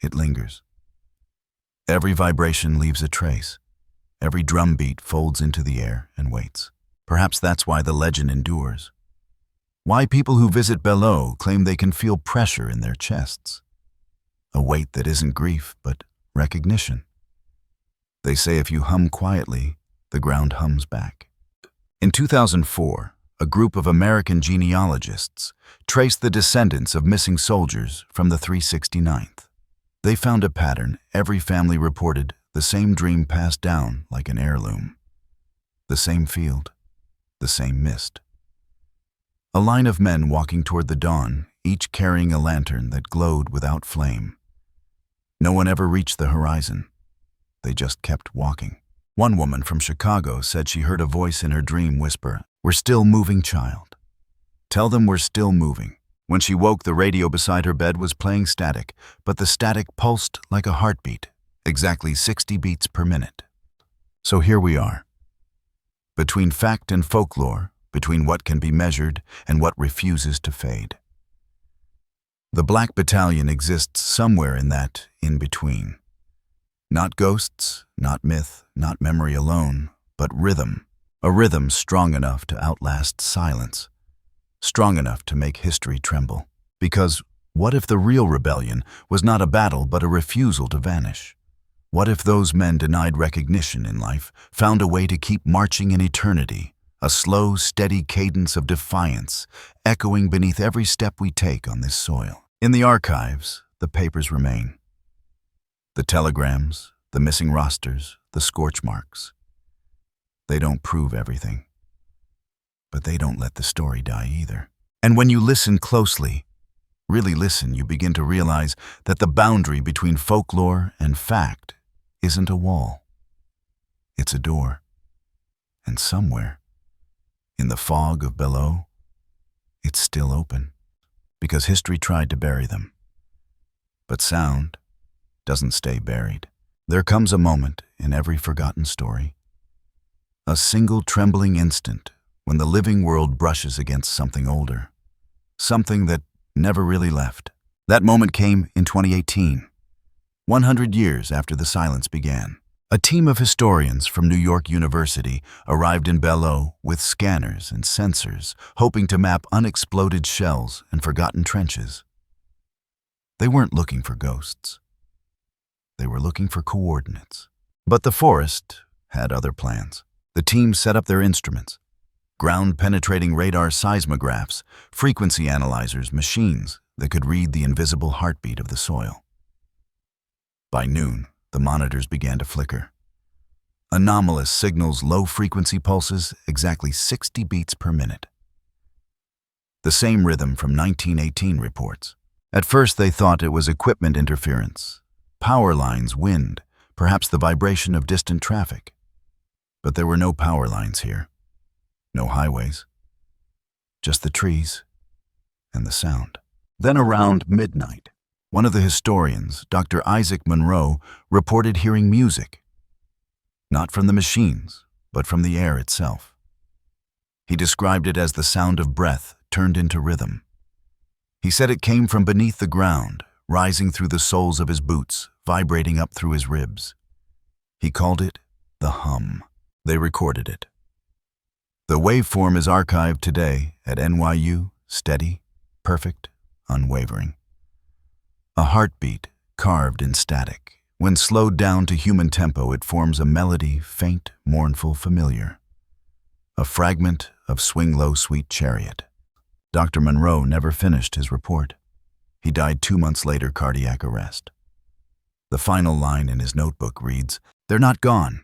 A: it lingers. Every vibration leaves a trace. Every drum beat folds into the air and waits. Perhaps that's why the legend endures. Why people who visit Belleau claim they can feel pressure in their chests. A weight that isn't grief, but recognition. They say if you hum quietly, the ground hums back. In 2004, a group of American genealogists traced the descendants of missing soldiers from the 369th. They found a pattern. Every family reported the same dream passed down like an heirloom. The same field, the same mist. A line of men walking toward the dawn, each carrying a lantern that glowed without flame. No one ever reached the horizon. They just kept walking. One woman from Chicago said she heard a voice in her dream whisper, "We're still moving, child. Tell them we're still moving." When she woke, the radio beside her bed was playing static, but the static pulsed like a heartbeat, exactly 60 beats per minute. So here we are. Between fact and folklore, between what can be measured and what refuses to fade. The Black Battalion exists somewhere in that in-between. Not ghosts, not myth, not memory alone, but rhythm. A rhythm strong enough to outlast silence. Strong enough to make history tremble. Because what if the real rebellion was not a battle but a refusal to vanish? What if those men denied recognition in life found a way to keep marching in eternity? A slow, steady cadence of defiance, echoing beneath every step we take on this soil. In the archives, the papers remain. The telegrams, the missing rosters, the scorch marks. They don't prove everything. But they don't let the story die either. And when you listen closely, really listen, you begin to realize that the boundary between folklore and fact isn't a wall. It's a door. And somewhere, in the fog of Belleau, it's still open, because history tried to bury them. But sound doesn't stay buried. There comes a moment in every forgotten story, a single trembling instant when the living world brushes against something older, something that never really left. That moment came in 2018, 100 years after the silence began. A team of historians from New York University arrived in Belleau with scanners and sensors, hoping to map unexploded shells and forgotten trenches. They weren't looking for ghosts. They were looking for coordinates. But the forest had other plans. The team set up their instruments. ground-penetrating radar seismographs, frequency analyzers, machines that could read the invisible heartbeat of the soil. By noon, the monitors began to flicker. Anomalous signals, low-frequency pulses, exactly 60 beats per minute. The same rhythm from 1918 reports. At first they thought it was equipment interference, power lines, wind, perhaps the vibration of distant traffic. But there were no power lines here, no highways, just the trees and the sound. Then around midnight, one of the historians, Dr. Isaac Monroe, reported hearing music, not from the machines, but from the air itself. He described it as the sound of breath turned into rhythm. He said it came from beneath the ground, rising through the soles of his boots, vibrating up through his ribs. He called it the hum. They recorded it. The waveform is archived today at NYU, steady, perfect, unwavering. A heartbeat carved in static. When slowed down to human tempo, it forms a melody, faint, mournful, familiar. A fragment of Swing Low, Sweet Chariot. Dr. Monroe never finished his report. He died 2 months later, cardiac arrest. The final line in his notebook reads, "They're not gone.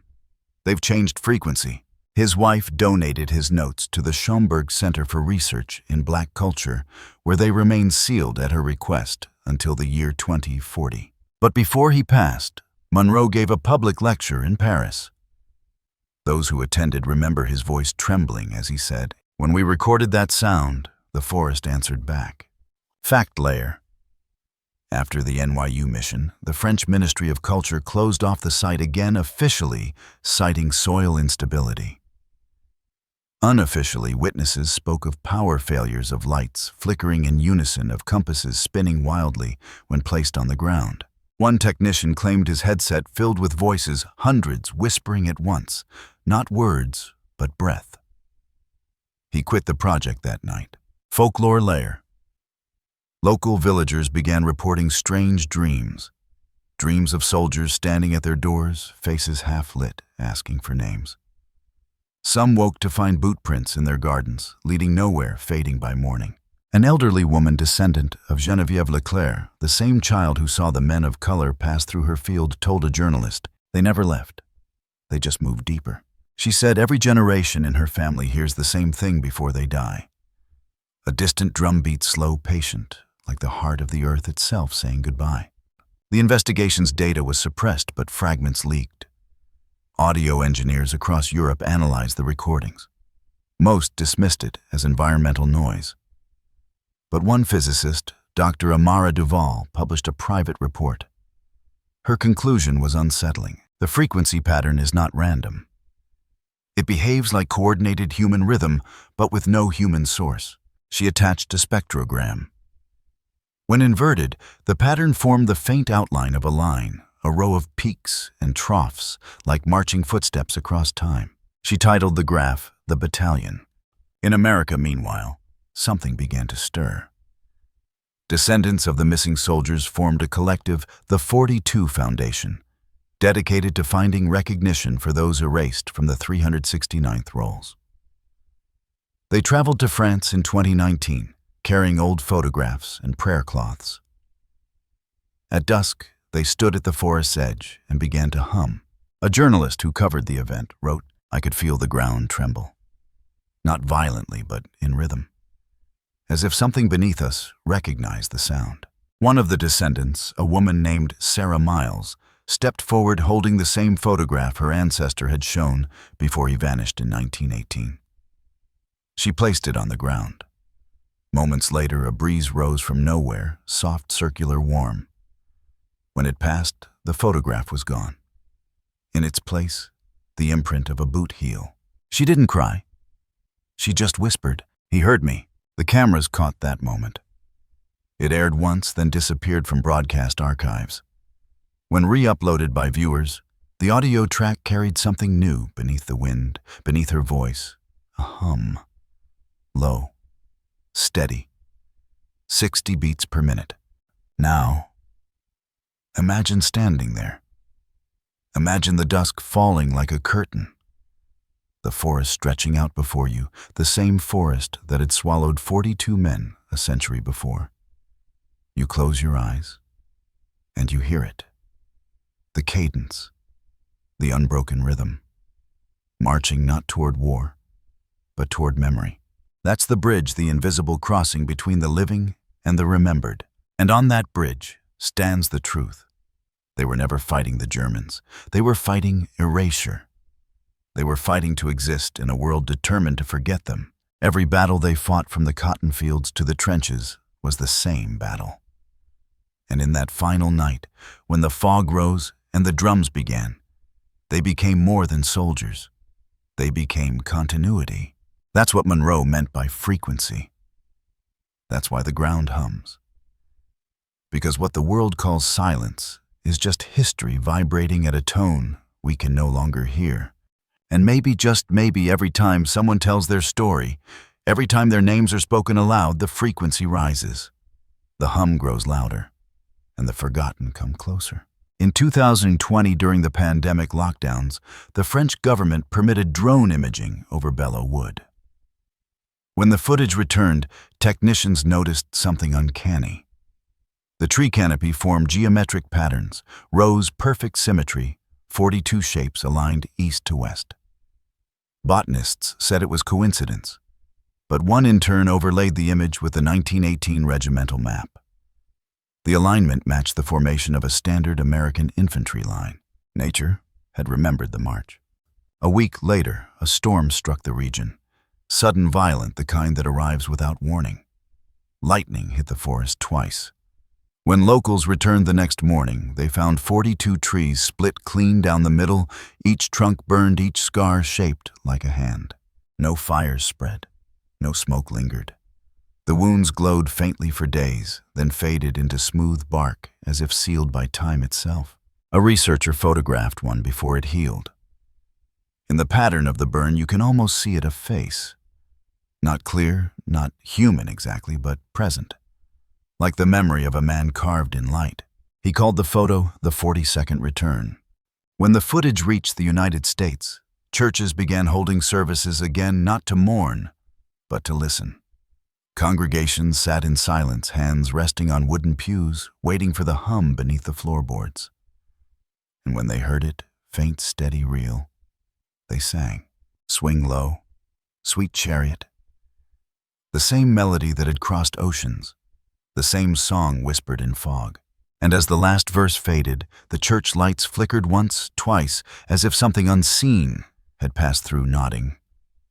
A: They've changed frequency." His wife donated his notes to the Schomburg Center for Research in Black Culture, where they remain sealed at her request until the year 2040. But before he passed, Monroe gave a public lecture in Paris. Those who attended remember his voice trembling as he said, "When we recorded that sound, the forest answered back." Fact layer. After the NYU mission, the French Ministry of Culture closed off the site again officially, citing soil instability. Unofficially, witnesses spoke of power failures of lights flickering in unison, of compasses spinning wildly when placed on the ground. One technician claimed his headset filled with voices, hundreds whispering at once, not words, but breath. He quit the project that night. Folklore layer. Local villagers began reporting strange dreams. Dreams of soldiers standing at their doors, faces half lit, asking for names. Some woke to find boot prints in their gardens, leading nowhere, fading by morning. An elderly woman, descendant of Geneviève Leclerc, the same child who saw the men of color pass through her field, told a journalist, "They never left. They just moved deeper." She said every generation in her family hears the same thing before they die. A distant drumbeat, slow, patient, like the heart of the earth itself saying goodbye. The investigation's data was suppressed, but fragments leaked. Audio engineers across Europe analyzed the recordings. Most dismissed it as environmental noise. But one physicist, Dr. Amara Duval, published a private report. Her conclusion was unsettling. The frequency pattern is not random. It behaves like coordinated human rhythm, but with no human source. She attached a spectrogram. When inverted, the pattern formed the faint outline of a line, a row of peaks and troughs, like marching footsteps across time. She titled the graph, "The Battalion." In America, meanwhile, something began to stir. Descendants of the missing soldiers formed a collective, the 42 Foundation, dedicated to finding recognition for those erased from the 369th rolls. They traveled to France in 2019, carrying old photographs and prayer cloths. At dusk, they stood at the forest's edge and began to hum. A journalist who covered the event wrote, "I could feel the ground tremble. Not violently, but in rhythm. As if something beneath us recognized the sound." One of the descendants, a woman named Sarah Miles, stepped forward holding the same photograph her ancestor had shown before he vanished in 1918. She placed it on the ground. Moments later, a breeze rose from nowhere, soft, circular, warm. When it passed, the photograph was gone. In its place, the imprint of a boot heel. She didn't cry. She just whispered, "He heard me." The cameras caught that moment. It aired once, then disappeared from broadcast archives. When re-uploaded by viewers, the audio track carried something new beneath the wind, beneath her voice, a hum. Low, steady, 60 beats per minute. Now, imagine standing there. Imagine the dusk falling like a curtain. The forest stretching out before you, the same forest that had swallowed 42 men a century before. You close your eyes, and you hear it. The cadence, the unbroken rhythm, marching not toward war, but toward memory. That's the bridge, the invisible crossing between the living and the remembered. And on that bridge stands the truth. They were never fighting the Germans. They were fighting erasure. They were fighting to exist in a world determined to forget them. Every battle they fought, from the cotton fields to the trenches, was the same battle. And in that final night, when the fog rose and the drums began, they became more than soldiers. They became continuity. That's what Monroe meant by frequency. That's why the ground hums. Because what the world calls silence is just history vibrating at a tone we can no longer hear. And maybe, just maybe, every time someone tells their story, every time their names are spoken aloud, the frequency rises. The hum grows louder, and the forgotten come closer. In 2020, during the pandemic lockdowns, the French government permitted drone imaging over Belleau Wood. When the footage returned, technicians noticed something uncanny. The tree canopy formed geometric patterns, rows, perfect symmetry, 42 shapes aligned east to west. Botanists said it was coincidence, but one intern overlaid the image with the 1918 regimental map. The alignment matched the formation of a standard American infantry line. Nature had remembered the march. A week later, a storm struck the region, sudden, violent, the kind that arrives without warning. Lightning hit the forest twice. When locals returned the next morning, they found 42 trees split clean down the middle, each trunk burned, each scar shaped like a hand. No fires spread, no smoke lingered. The wounds glowed faintly for days, then faded into smooth bark as if sealed by time itself. A researcher photographed one before it healed. In the pattern of the burn, you can almost see it a face. Not clear, not human exactly, but present. Like the memory of a man carved in light. He called the photo the 42nd return. When the footage reached the United States, churches began holding services again, not to mourn, but to listen. Congregations sat in silence, hands resting on wooden pews, waiting for the hum beneath the floorboards. And when they heard it, faint, steady, real, they sang, "Swing Low, Sweet Chariot." The same melody that had crossed oceans, the same song whispered in fog. And as the last verse faded, the church lights flickered once, twice, as if something unseen had passed through, nodding,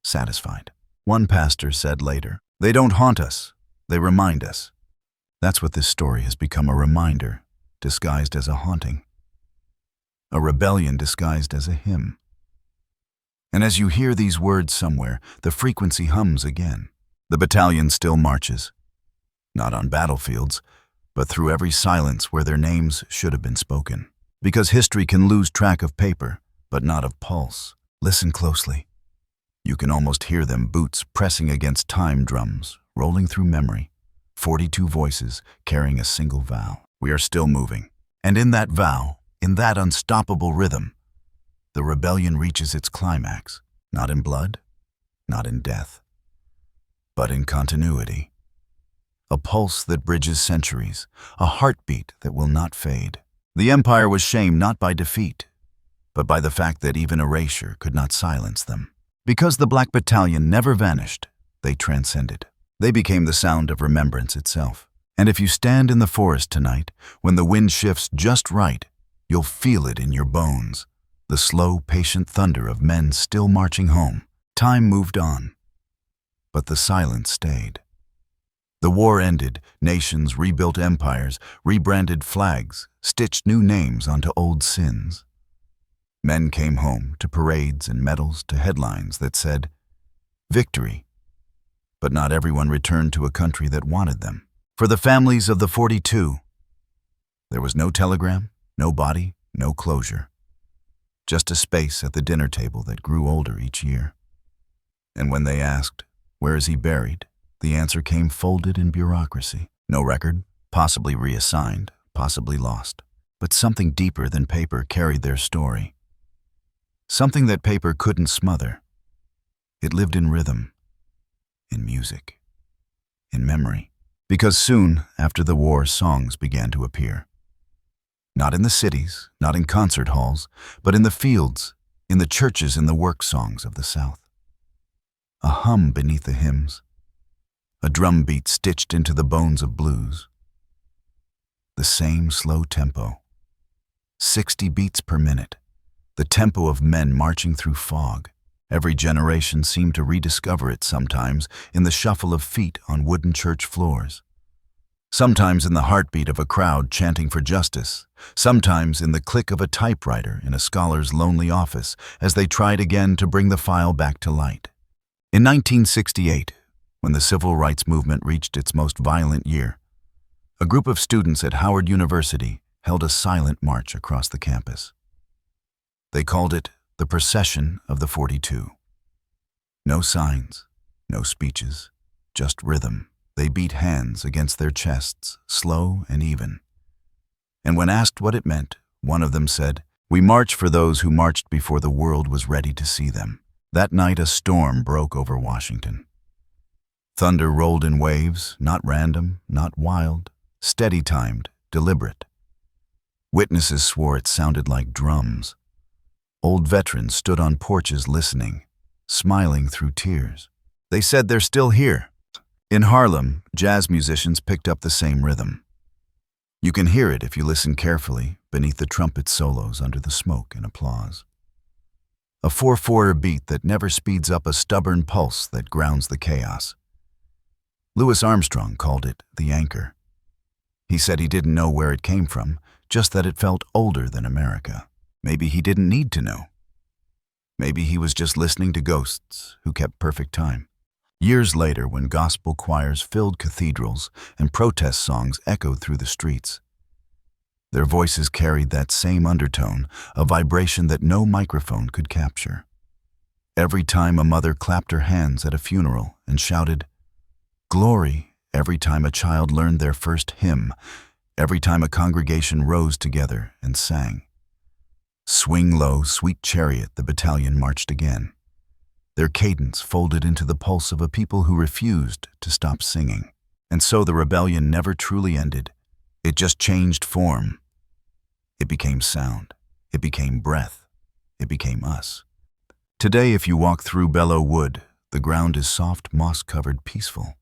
A: satisfied. One pastor said later, "They don't haunt us, they remind us." That's what this story has become, a reminder disguised as a haunting. A rebellion disguised as a hymn. And as you hear these words somewhere, the frequency hums again. The battalion still marches. Not on battlefields, but through every silence where their names should have been spoken. Because history can lose track of paper, but not of pulse. Listen closely. You can almost hear them, boots pressing against time drums, rolling through memory. 42 voices carrying a single vow. We are still moving. And in that vow, in that unstoppable rhythm, the rebellion reaches its climax, not in blood, not in death, but in continuity. A pulse that bridges centuries, a heartbeat that will not fade. The empire was shamed not by defeat, but by the fact that even erasure could not silence them. Because the Black Battalion never vanished, they transcended. They became the sound of remembrance itself. And if you stand in the forest tonight, when the wind shifts just right, you'll feel it in your bones. The slow, patient thunder of men still marching home. Time moved on, but the silence stayed. The war ended, nations rebuilt empires, rebranded flags, stitched new names onto old sins. Men came home to parades and medals, to headlines that said, "Victory." But not everyone returned to a country that wanted them. For the families of the 42, there was no telegram, no body, no closure. Just a space at the dinner table that grew older each year. And when they asked, "Where is he buried?" the answer came folded in bureaucracy. No record, possibly reassigned, possibly lost. But something deeper than paper carried their story. Something that paper couldn't smother. It lived in rhythm, in music, in memory. Because soon after the war, songs began to appear. Not in the cities, not in concert halls, but in the fields, in the churches, in the work songs of the South. A hum beneath the hymns, a drum beat stitched into the bones of blues. The same slow tempo, 60 beats per minute, the tempo of men marching through fog. Every generation seemed to rediscover it sometimes in the shuffle of feet on wooden church floors, sometimes in the heartbeat of a crowd chanting for justice, sometimes in the click of a typewriter in a scholar's lonely office as they tried again to bring the file back to light. In 1968, when the civil rights movement reached its most violent year, a group of students at Howard University held a silent march across the campus. They called it the Procession of the 42. No signs, no speeches, just rhythm. They beat hands against their chests, slow and even. And when asked what it meant, one of them said, "We march for those who marched before the world was ready to see them." That night a storm broke over Washington. Thunder rolled in waves, not random, not wild, steady-timed, deliberate. Witnesses swore it sounded like drums. Old veterans stood on porches listening, smiling through tears. They said they're still here. In Harlem, jazz musicians picked up the same rhythm. You can hear it if you listen carefully beneath the trumpet solos under the smoke and applause. A 4/4 beat that never speeds up, a stubborn pulse that grounds the chaos. Louis Armstrong called it the anchor. He said he didn't know where it came from, just that it felt older than America. Maybe he didn't need to know. Maybe he was just listening to ghosts who kept perfect time. Years later, when gospel choirs filled cathedrals and protest songs echoed through the streets, their voices carried that same undertone, a vibration that no microphone could capture. Every time a mother clapped her hands at a funeral and shouted, "Glory," every time a child learned their first hymn, every time a congregation rose together and sang. Swing low, sweet chariot, the battalion marched again. Their cadence folded into the pulse of a people who refused to stop singing. And so the rebellion never truly ended. It just changed form. It became sound. It became breath. It became us. Today, if you walk through Belleau Wood, the ground is soft, moss-covered, peaceful.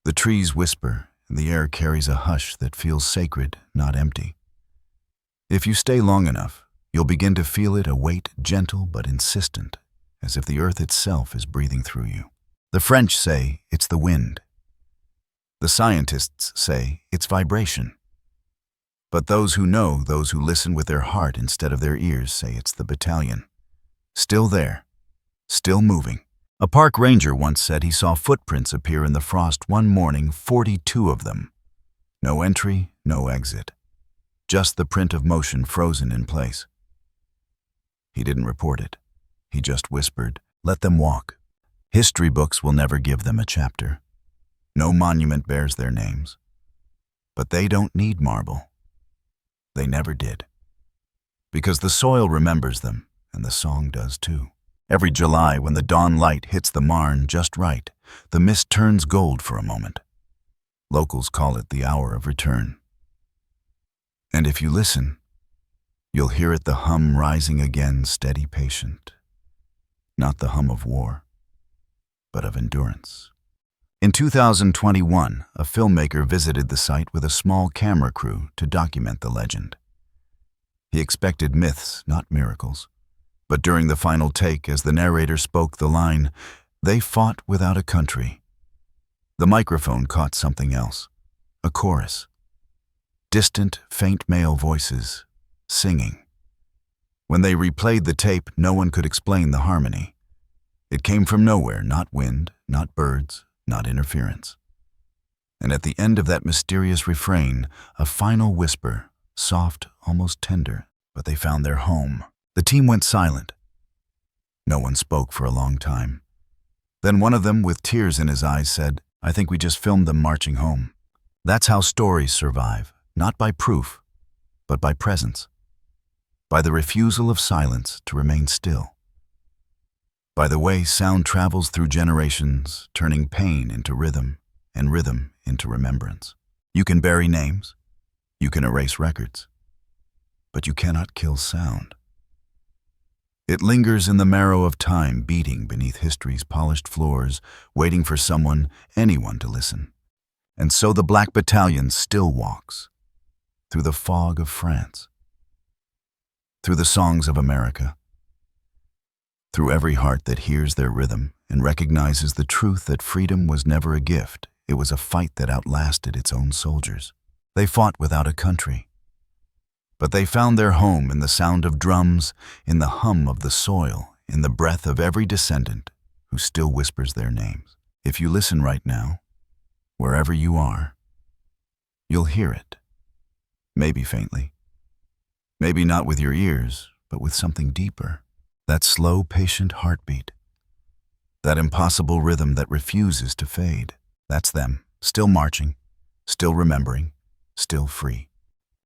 A: The trees whisper, and the air carries a hush that feels sacred, not empty. If you stay long enough, you'll begin to feel it, a weight gentle but insistent, as if the earth itself is breathing through you. The French say it's the wind. The scientists say it's vibration. But those who know, those who listen with their heart instead of their ears, say it's the battalion. Still there, still moving. A park ranger once said he saw footprints appear in the frost one morning, 42 of them. No entry, no exit. Just the print of motion frozen in place. He didn't report it. He just whispered, "Let them walk. History books will never give them a chapter. No monument bears their names. But they don't need marble. They never did. Because the soil remembers them, and the song does too. Every July, when the dawn light hits the Marne just right, the mist turns gold for a moment. Locals call it the hour of return. And if you listen, you'll hear it, the hum rising again, steady, patient. Not the hum of war, but of endurance. In 2021, a filmmaker visited the site with a small camera crew to document the legend. He expected myths, not miracles. But during the final take, as the narrator spoke the line, "They fought without a country," the microphone caught something else, a chorus. Distant, faint male voices, singing. When they replayed the tape, no one could explain the harmony. It came from nowhere, not wind, not birds, not interference. And at the end of that mysterious refrain, a final whisper, soft, almost tender, but they found their home. The team went silent. No one spoke for a long time. Then one of them, with tears in his eyes, said, "I think we just filmed them marching home." That's how stories survive, not by proof, but by presence, by the refusal of silence to remain still. By the way sound travels through generations, turning pain into rhythm and rhythm into remembrance. You can bury names, you can erase records, but you cannot kill sound. It lingers in the marrow of time, beating beneath history's polished floors, waiting for someone, anyone to listen. And so the Black Battalion still walks, through the fog of France, through the songs of America, through every heart that hears their rhythm and recognizes the truth that freedom was never a gift, it was a fight that outlasted its own soldiers. They fought without a country, but they found their home in the sound of drums, in the hum of the soil, in the breath of every descendant who still whispers their names. If you listen right now, wherever you are, you'll hear it. Maybe faintly. Maybe not with your ears, but with something deeper. That slow, patient heartbeat. That impossible rhythm that refuses to fade. That's them, still marching, still remembering, still free.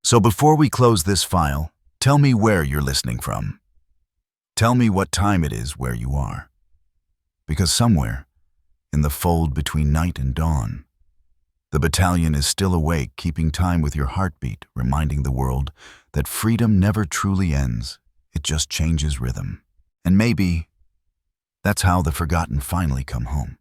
A: So before we close this file, tell me where you're listening from. Tell me what time it is where you are. Because somewhere, in the fold between night and dawn, the battalion is still awake, keeping time with your heartbeat, reminding the world that freedom never truly ends, it just changes rhythm. And maybe that's how the forgotten finally come home.